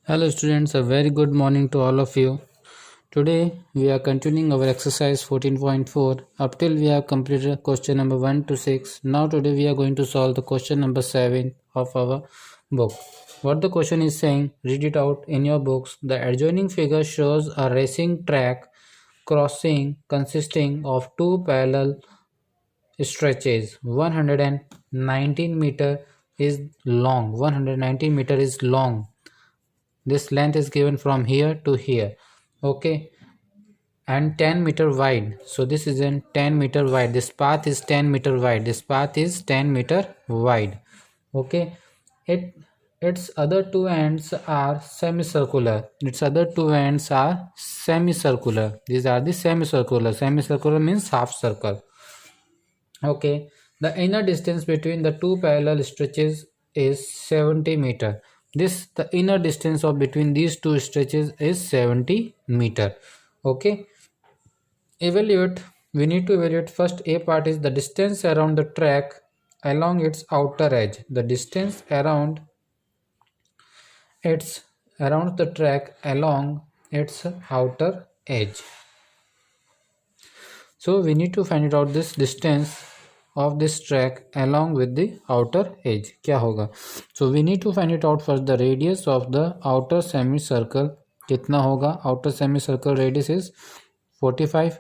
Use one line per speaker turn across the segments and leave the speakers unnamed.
Hello students, a very good morning to all of you. Today we are continuing our exercise 14.4 up till we have completed question number 1 to 6. Now today we are going to solve the question number 7 of our book. What the question is saying, read it out in your books. The adjoining figure shows a racing track crossing consisting of two parallel stretches. 119 meter is long. 119 meter is long. This length is given from here to here. Okay, and 10-meter wide. So this is in 10-meter wide. This path is 10-meter wide. This path is 10-meter wide. Okay, its other two ends are semicircular. Its other two ends are semicircular. These are the semicircular. Semicircular means half circle. Okay, the inner distance between the two parallel stretches is 70 meter. The inner distance of between these two stretches is 70 meter. Okay, evaluate. We need to evaluate first. A part is the distance around the track along its outer edge. The distance around the track along its outer edge. So we need to find out this distance of this track along with the outer edge. क्या होगा? So we need to find it out first. The radius of the outer semicircle कितना होगा? Outer semicircle radius is 45.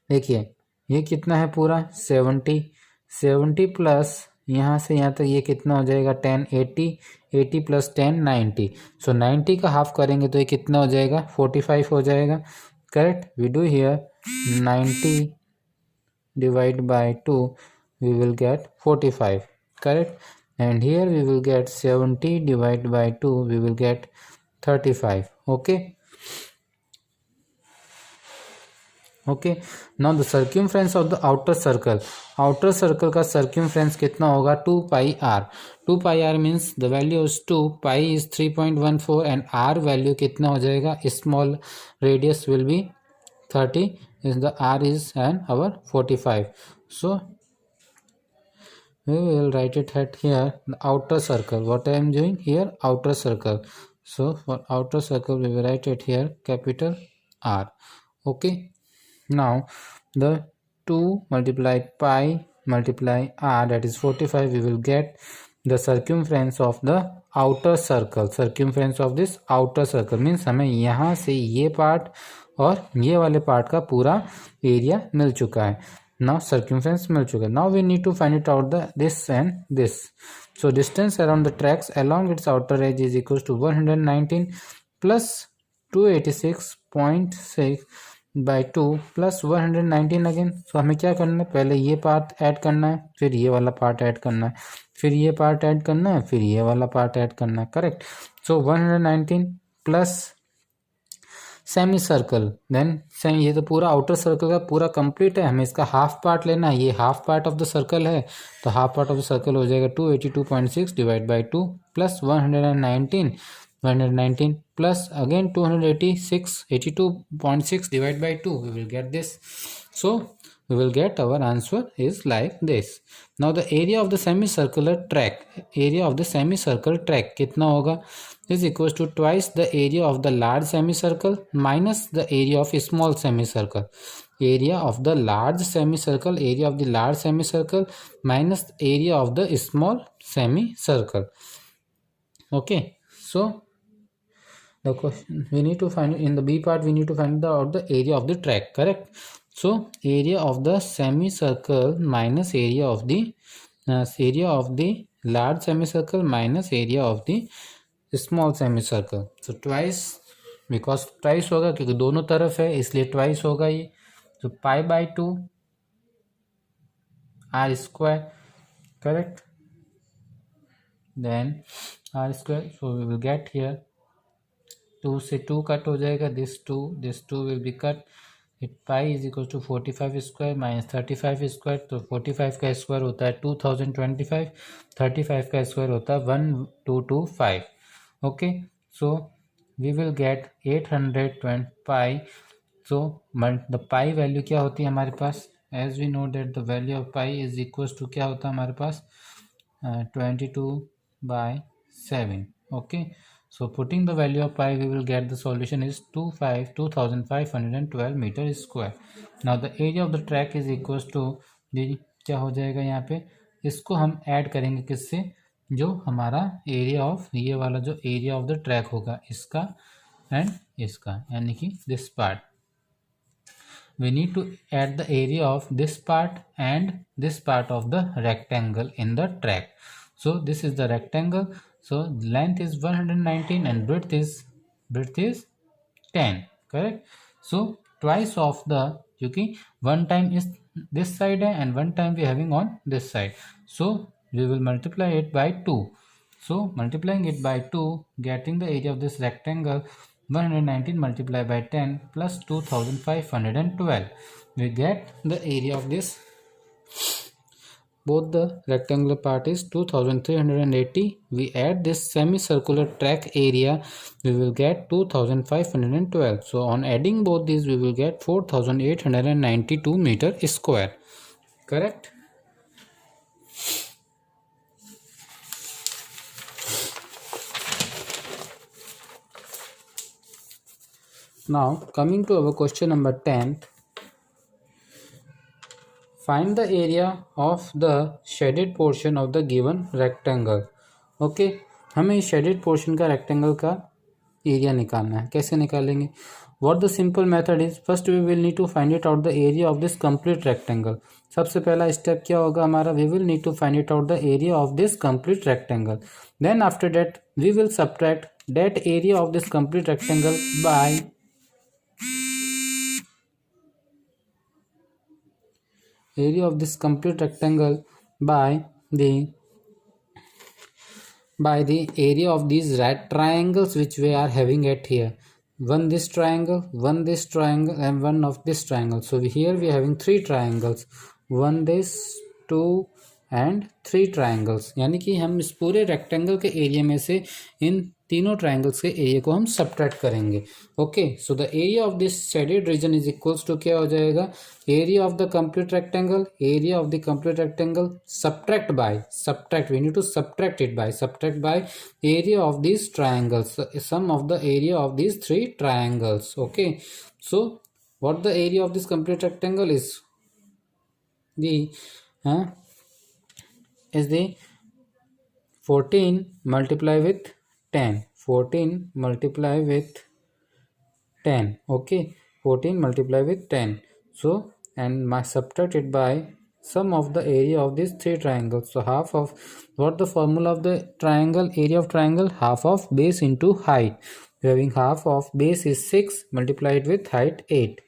देखिए ये कितना है पूरा 70 plus यहाँ से यहाँ तक ये कितना हो जाएगा 10 80 प्लस 10 90. सो 90 का हाफ करेंगे तो ये कितना हो जाएगा 45 हो जाएगा. Correct. We do here 90 divide by 2 we will get 45. Correct. And here we will get 70 divided by 2 we will get 35. Okay, now the circumference of the outer circle का circumference कितना होगा 2 pi r. 2 pi r means the value is 2, pi is 3.14 and r value कितना हो जाएगा, small radius will be 30 is the r is and our 45. So we will write it at here the outer circle. What I am doing here, outer circle. So for outer circle we will write it here capital R. Okay, now the 2 multiplied pi multiply r, that is 45. We will get the circumference of the outer circle. Circumference of this outer circle means हमें यहाँ से ये part और ये वाले part का पूरा area मिल चुका है. Now circumference मिल चुका है. Now we need to find it out the this and this. So distance around the tracks along its outer edge is equals to 119 plus 286.6 by 2 plus 119 again. So हमें क्या करना है, पहले ये पार्ट ऐड करना है, फिर ये वाला पार्ट ऐड करना है, फिर ये पार्ट ऐड करना है, फिर ये वाला पार्ट ऐड करना है. करेक्ट. सो 119 प्लस सेमी सर्कल, देन ये तो पूरा आउटर सर्कल का पूरा कंप्लीट है. हमें इसका हाफ पार्ट लेना है. ये half part of the circle है तो half part of the circle हो जाएगा 282.6 divide by 2 plus 119 plus again 82.6 divided by 2 we will get this. So we will get our answer is like this. Now the area of the semicircular track, कितना होगा, is equals to twice the area of the large semicircle minus the area of small semicircle. Area of the large semicircle minus area of the small semicircle. Okay, so the question we need to find in the B part, we need to find out the area of the track. Correct. So area of the semicircle minus area of the large semicircle minus area of the small semicircle. So twice, because twice होगा क्योंकि दोनों तरफ है इसलिए twice होगा ये. So pi by 2 r square. Correct. Then r square. So we will get here 2 से 2 cut हो जाएगा. this 2 will be cut. it pi is equal to 45 square minus 35 square. तो 45 का स्क्वायर होता है 2025, 35 का स्क्वायर होता है 1225. Okay, so we will get 820 pi. So the pi value क्या होती है हमारे पास, as we know that the value of pi is equal to क्या होता है हमारे पास 22/7. Okay, So putting the value of pi, we will get the solution is 2512 metre square. Now the area of the track is equals to क्या हो जाएगा यहाँ पे, इसको हम ऐड करेंगे किससे, जो हमारा एरिया ऑफ, ये वाला जो एरिया ऑफ द ट्रैक होगा इसका एंड इसका, यानी कि this part. We need to add the area of this part and this part of the rectangle in the track. So this is the rectangle. So length is 119 and breadth is 10. Correct. So twice of the, क्योंकि one time is this side and one time we having on this side. So we will multiply it by 2. So multiplying it by 2, getting the area of this rectangle, 119 multiplied by 10 plus 2512. We get the area of this, both the rectangular part is 2380. We add this semicircular track area, we will get 2512. So on adding both these, we will get 4892 meter square. Correct. Now coming to our question number 10. Find the area of the shaded portion of the given rectangle. Okay, हमें इस shaded portion का rectangle का area निकालना है. कैसे निकालेंगे? What the simple method is, first we will need to find it out the area of this complete rectangle. सबसे पहला स्टेप क्या होगा हमारा, we will need to find it out the area of this complete rectangle. Then after that we will subtract that area of this complete rectangle by area of this complete rectangle by the area of these right triangles which we are having at here. One this triangle, and one of this triangle. So here we are having three triangles, one this, two and 3 triangles, यानी कि हम इस पूरे rectangle के area में से इन तीनों triangles के एरिया को हम सब्ट्रैक्ट करेंगे. Okay, so the area of this shaded region is equals to क्या हो जाएगा, area of the complete rectangle, area of the complete rectangle subtract we need to subtract by area of this triangles, sum of the area of this 3 triangles. Okay, so what the area of this complete rectangle is the 14 multiply with 10, 14 multiply with 10. Okay, 14 multiply with 10. So and my subtract it by sum of the area of these 3 triangles. So half of, what the formula of the triangle, area of triangle, half of base into height. We are having half of base is 6 multiplied with height 8.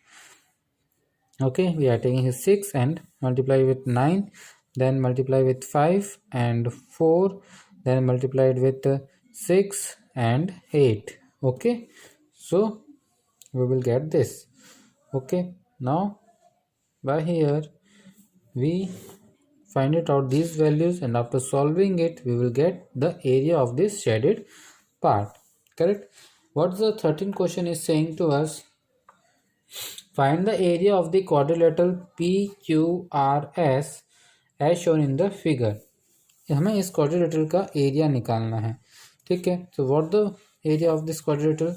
Okay, we are taking his 6 and multiply with 9, then multiply with 5 and 4, then multiplied with 6 and 8. Okay, so we will get this. Okay, now by here we find it out these values, and after solving it we will get the area of this shaded part. Correct. What the 13th question is saying to us, find the area of the quadrilateral PQRS as shown in the figure. हमें इस quadrilateral का area निकालना है. ठीक है, so what the area of this quadrilateral,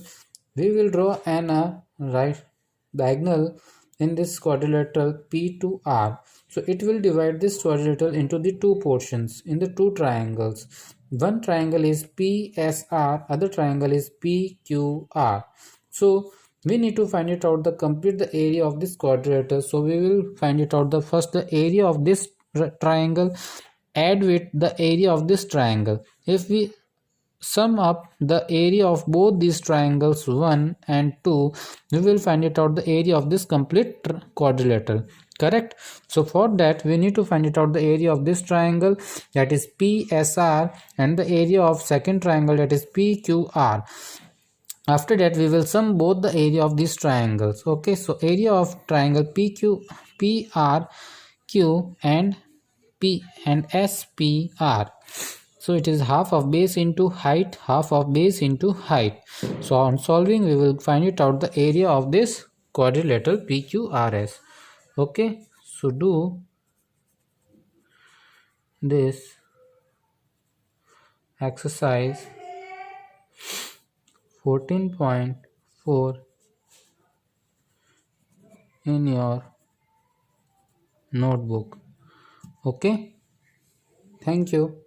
we will draw an right diagonal in this quadrilateral P2R. So it will divide this quadrilateral into the two portions in the two triangles. One triangle is PSR, other triangle is PQR. So we need to find it out the complete the area of this quadrilateral. So we will find it out the first the area of this triangle add with the area of this triangle. If we sum up the area of both these triangles 1 and 2, we will find it out the area of this complete quadrilateral. Correct. So for that we need to find it out the area of this triangle, that is PSR, and the area of second triangle, that is PQR. After that we will sum both the area of these triangles. Okay, so area of triangle PRQ and P and SPR. So it is half of base into height, half of base into height. So on solving we will find it out the area of this quadrilateral PQRS. Okay, so do this exercise 14.4 in your notebook. Okay, thank you.